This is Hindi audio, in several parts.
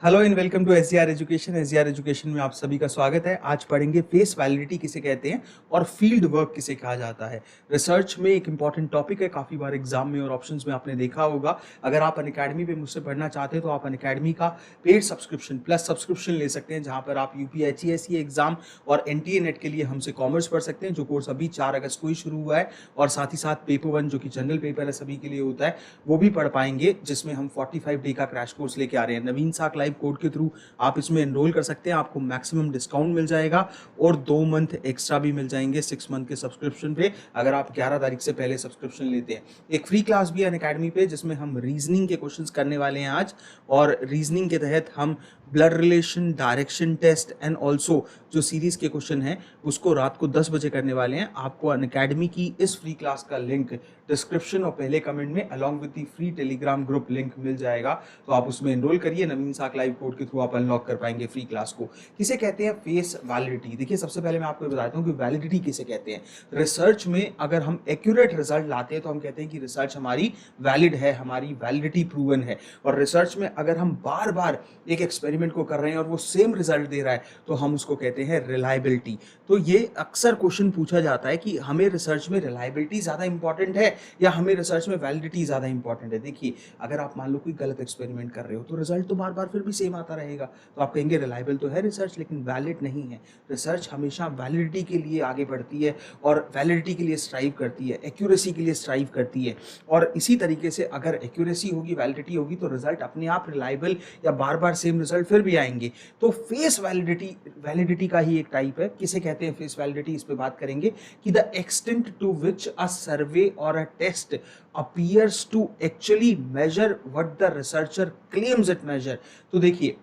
Hello and welcome to SGR education. SGR education में आप सभी का स्वागत है। आज पढ़ेंगे फेस वैलिडिटी किसे कहते हैं और फील्ड वर्क किसे कहा जाता है। रिसर्च में एक इंपॉर्टेंट टॉपिक है, काफी बार एग्जाम में और ऑप्शंस में आपने देखा होगा। अगर आप अनअकैडमी पे मुझसे पढ़ना चाहते हैं तो आप अनअकैडमी का पेड सब्सक्रिप्शन प्लस सब्सक्रिप्शन ले सकते हैं, जहां पर आप यूपीएससी एग्जाम और एनटीए नेट के लिए हमसे कॉमर्स पढ़ सकते हैं, जो कोर्स अभी 4 अगस्त को ही शुरू हुआ है। और साथ ही साथ पेपर 1 जो कि जनरल पेपर है सभी के लिए होता है, वो भी पढ़ पाएंगे, जिसमें हम 45 डे का क्रैश कोर्स लेके आ रहे हैं। नवीन साक लाइव कोड के थ्रू आप इसमें एनरोल कर सकते हैं, आपको मैक्सिमम डिस्काउंट मिल जाएगा और 2 मंथ एक्स्ट्रा भी मिल जाएंगे 6 मंथ के सब्सक्रिप्शन पे, अगर आप 11 तारीख से पहले सब्सक्रिप्शन लेते हैं। एक फ्री क्लास भी है अनअकैडमी पे, जिसमें हम रीजनिंग के क्वेश्चंस करने वाले हैं आज, और रीजनिंग के तहत हम blood relation, direction test and also जो सीरीज के क्वेश्चन हैं उसको रात को 10 बजे करने वाले हैं। आपको अनअकैडमी की इस फ्री क्लास का लिंक डिस्क्रिप्शन और पहले कमेंट में along with the free Telegram group link मिल जाएगा, तो आप उसमें एनरोल करिए। नवीन साक लाइव कोड के थ्रू आप अनलॉक कर पाएंगे फ्री क्लास को। किसे कहते हैं फेस वैलिडिटी? देखिए, सबसे पहले मैं आपको बताता हूँ कि वैलिडिटी किसे कहते हैं। रिसर्च में अगर हम एक्यूरेट रिजल्ट लाते हैं तो हम कहते हैं कि रिसर्च हमारी वैलिड है, हमारी वैलिडिटी प्रूवन है। और रिसर्च में अगर हम बार बार एक एक्सपेरिमेंट को कर रहे हैं और वो सेम रिजल्ट दे रहा है तो हम उसको कहते हैं रिलायबिलिटी। तो ये अक्सर क्वेश्चन पूछा जाता है कि हमें रिसर्च में रिलायबिलिटी ज्यादा इंपॉर्टेंट है या हमें रिसर्च में वैलिडिटी ज्यादा इंपॉर्टेंट है। देखिए, अगर आप मान लो कोई गलत एक्सपेरिमेंट कर रहे हो तो रिजल्ट तो बार बार फिर भी सेम आता रहेगा, तो आप कहेंगे रिलायबल तो है रिसर्च लेकिन वैलिड नहीं है। रिसर्च हमेशा वैलिडिटी के लिए आगे बढ़ती है और वैलिडिटी के लिए स्ट्राइव करती है, एक्यूरेसी के लिए स्ट्राइव करती है। और इसी तरीके से अगर एक्यूरेसी होगी, वैलिडिटी होगी, तो रिजल्ट अपने आप रिलायबल या बार बार सेम रिजल्ट फिर भी आएंगे। तो फेस वैलिडिटी का ही एक टाइप है। किसे कहते हैं फेस वैलिडिटी, इस पे बात करेंगे कि the extent to which a survey और a test appears to actually measure what the researcher claims it measure। तो देखिए,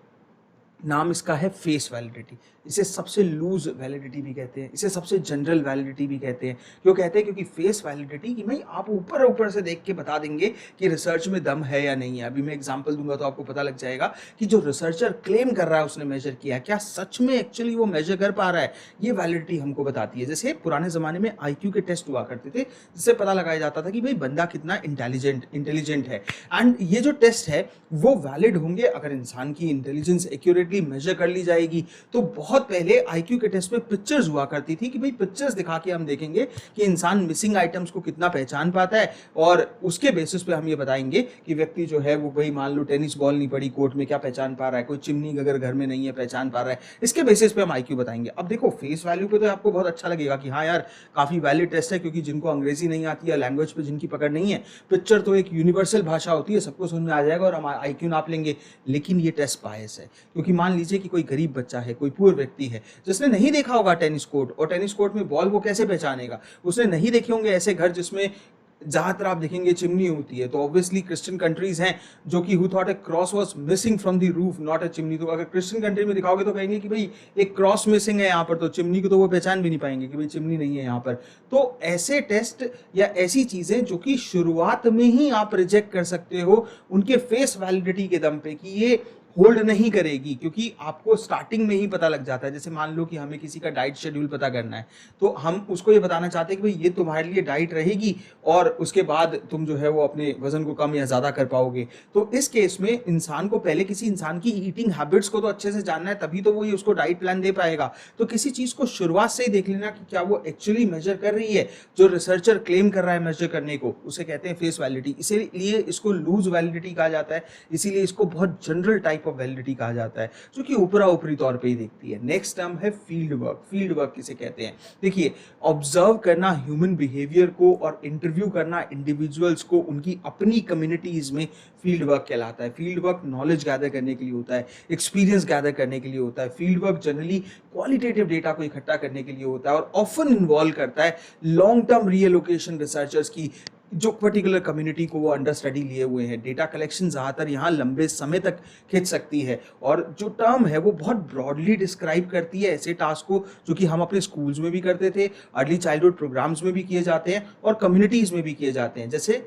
नाम इसका है फेस वैलिडिटी। इसे सबसे लूज वैलिडिटी भी कहते हैं, इसे सबसे जनरल वैलिडिटी भी कहते हैं। क्यों कहते हैं? क्योंकि फेस वैलिडिटी कि भाई आप ऊपर ऊपर से देख के बता देंगे कि रिसर्च में दम है या नहीं है। अभी मैं एग्जांपल दूंगा तो आपको पता लग जाएगा कि जो रिसर्चर क्लेम कर रहा है उसने मेजर किया, क्या सच में एक्चुअली वो मेजर कर पा रहा है, ये वैलिडिटी हमको बताती है। जैसे पुराने जमाने में IQ के टेस्ट हुआ करते थे, जिससे पता लगाया जाता था कि भाई बंदा कितना इंटेलिजेंट है। एंड ये जो टेस्ट है वो वैलिड होंगे अगर इंसान की इंटेलिजेंस एक्यूरेटली मेजर कर ली जाएगी। तो बहुत पहले IQ के टेस्ट में पिक्चर्स हुआ करती थी कि भाई पिक्चर्स दिखा के हम देखेंगे कि इंसान मिसिंग आइटम्स को कितना पहचान पाता है, और उसके बेसिस पे हम ये बताएंगे कि व्यक्ति जो है वो भाई मान लो टेनिस बॉल नहीं पड़ी कोर्ट में, क्या पहचान पा रहा है, कोई चिमनी अगर घर में नहीं है पहचान पा रहा है, इसके बेसिस पे हम IQ बताएंगे। अब देखो, फेस वैल्यू पे तो आपको बहुत अच्छा लगेगा कि हाँ यार काफी वैलिड टेस्ट है, क्योंकि जिनको अंग्रेजी नहीं आती है, लैंग्वेज पे जिनकी पकड़ नहीं है, पिक्चर तो एक यूनिवर्सल भाषा होती है, सबको समझ में आ जाएगा और हम IQ नाप लेंगे। लेकिन ये टेस्ट बायस है, क्योंकि मान लीजिए कि कोई गरीब बच्चा है, कोई पुअर व्यक्ति है जिसने नहीं देखा होगा टेनिस कोर्ट, और टेनिस कोर्ट में बॉल वो कैसे पहचानेगा? उसने नहीं देखे होंगे ऐसे घर जिसमें ज्यादातर आप देखेंगे चिमनी होती है। तो ऑब्वियसली क्रिश्चियन कंट्रीज हैं जो कि who thought a cross was missing from the roof not a chimney. तो अगर क्रिश्चियन कंट्री में दिखाओगे तो कहेंगे कि भाई एक क्रॉस मिसिंग है यहाँ पर, तो चिमनी को तो वो पहचान भी नहीं पाएंगे कि भाई चिमनी नहीं है यहाँ पर। तो ऐसे टेस्ट या ऐसी चीजें जो कि शुरुआत में ही आप रिजेक्ट कर सकते हो उनके फेस वैलिडिटी के दम पे कि ये होल्ड नहीं करेगी, क्योंकि आपको स्टार्टिंग में ही पता लग जाता है। जैसे मान लो कि हमें किसी का डाइट शेड्यूल पता करना है, तो हम उसको ये बताना चाहते हैं कि भाई ये तुम्हारे लिए डाइट रहेगी और उसके बाद तुम जो है वो अपने वजन को कम या ज्यादा कर पाओगे। तो इस केस में इंसान को पहले किसी इंसान की ईटिंग हैबिट्स को तो अच्छे से जानना है, तभी तो वो ये उसको डाइट प्लान दे पाएगा। तो किसी चीज को शुरुआत से ही देख लेना कि क्या वो एक्चुअली मेजर कर रही है जो रिसर्चर क्लेम कर रहा है मेजर करने को, उसे कहते हैं फेस वैलिडिटी। इसीलिए इसको लूज वैलिडिटी कहा जाता है, इसीलिए इसको बहुत जनरल टाइप ऑफ वैलिडिटी कहा जाता है, जो कि ऊपरी तौर पे ही देखती है। नेक्स्ट टर्म है फील्ड वर्क। फील्ड वर्क किसे कहते हैं? देखिए, ऑब्जर्व करना ह्यूमन बिहेवियर को और इंटरव्यू करना इंडिविजुअल्स को उनकी अपनी कम्युनिटीज में फील्ड वर्क कहलाता है। फील्ड वर्क नॉलेज गैदर करने के लिए होता है, एक्सपीरियंस गैदर करने के लिए होता है। Field work generally qualitative data को इकट्ठा करने के लिए होता है और ऑफन इन्वॉल्व करता है लॉन्ग टर्म रीलोकेशन रिसर्चर्स की, जो पर्टिकुलर कम्युनिटी को वो अंडर स्टडी लिए हुए हैं। डेटा कलेक्शन ज्यादातर यहाँ लंबे समय तक खींच सकती है, और जो टर्म है वो बहुत ब्रॉडली डिस्क्राइब करती है ऐसे टास्क को जो कि हम अपने स्कूल्स में भी करते थे, अर्ली चाइल्डहुड प्रोग्राम्स में भी किए जाते हैं और कम्युनिटीज में भी किए जाते हैं। जैसे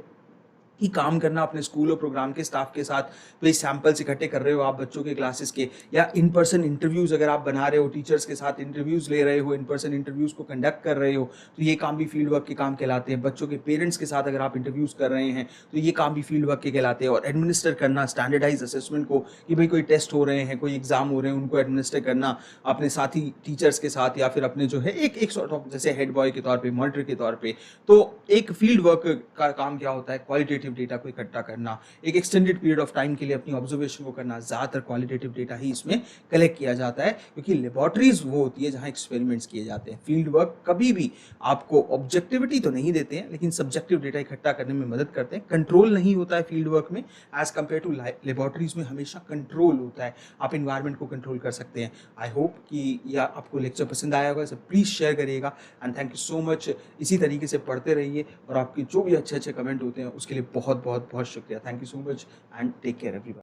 कि काम करना अपने स्कूल और प्रोग्राम के स्टाफ के साथ, वही सैंपल्स इकट्ठे कर रहे हो आप बच्चों के क्लासेस के, या इन पर्सन इंटरव्यूज़ अगर आप बना रहे हो, टीचर्स के साथ इंटरव्यूज़ ले रहे हो, इन पर्सन इंटरव्यूज़ को कंडक्ट कर रहे हो, तो ये काम भी फील्ड वर्क के काम कहलाते हैं। बच्चों के पेरेंट्स के साथ अगर आप इंटरव्यूज़ कर रहे हैं तो ये काम भी फील्ड वर्क के कहलाते हैं। और एडमिनिस्टर करना स्टैंडर्डाइज असेसमेंट को, कि भाई कोई टेस्ट हो रहे हैं, कोई एग्जाम हो रहे हैं, उनको एडमिनिस्टर करना अपने साथी टीचर्स के साथ, या फिर अपने जो है एक सॉर्ट ऑफ जैसे हेड बॉय के तौर पे, मॉनिटर के तौर पे। तो एक फील्ड वर्क का काम क्या होता है? क्वालिटेटिव डेटा को इकट्ठा करना, एक एक्सटेंडेड पीरियड ऑफ टाइम के लिए अपनी ऑब्जर्वेशन को करना। ज़्यादातर क्वालिटेटिव डेटा ही इसमें कलेक्ट किया जाता है, क्योंकि लेबोरेटरीज वो होती है जहाँ एक्सपेरिमेंट्स किए जाते हैं। फील्ड वर्क कभी भी आपको ऑब्जेक्टिविटी तो नहीं देते हैं, लेकिन सब्जेक्टिव डेटा इकट्ठा करने में मदद करते हैं। कंट्रोल नहीं होता है फील्ड वर्क में, एज कम्पेयर टू लेबोरेटरीज में हमेशा कंट्रोल होता है। आप इन्वायरमेंट को कंट्रोल कर सकते हैं। आई होप कि यह आपको लेक्चर पसंद आया होगा, सब प्लीज़ शेयर करिएगा। And thank you so much. इसी तरीके से पढ़ते रहिए, और आपके जो भी अच्छे अच्छे कमेंट होते हैं उसके लिए बहुत बहुत बहुत शुक्रिया। Thank you so much and take care everyone.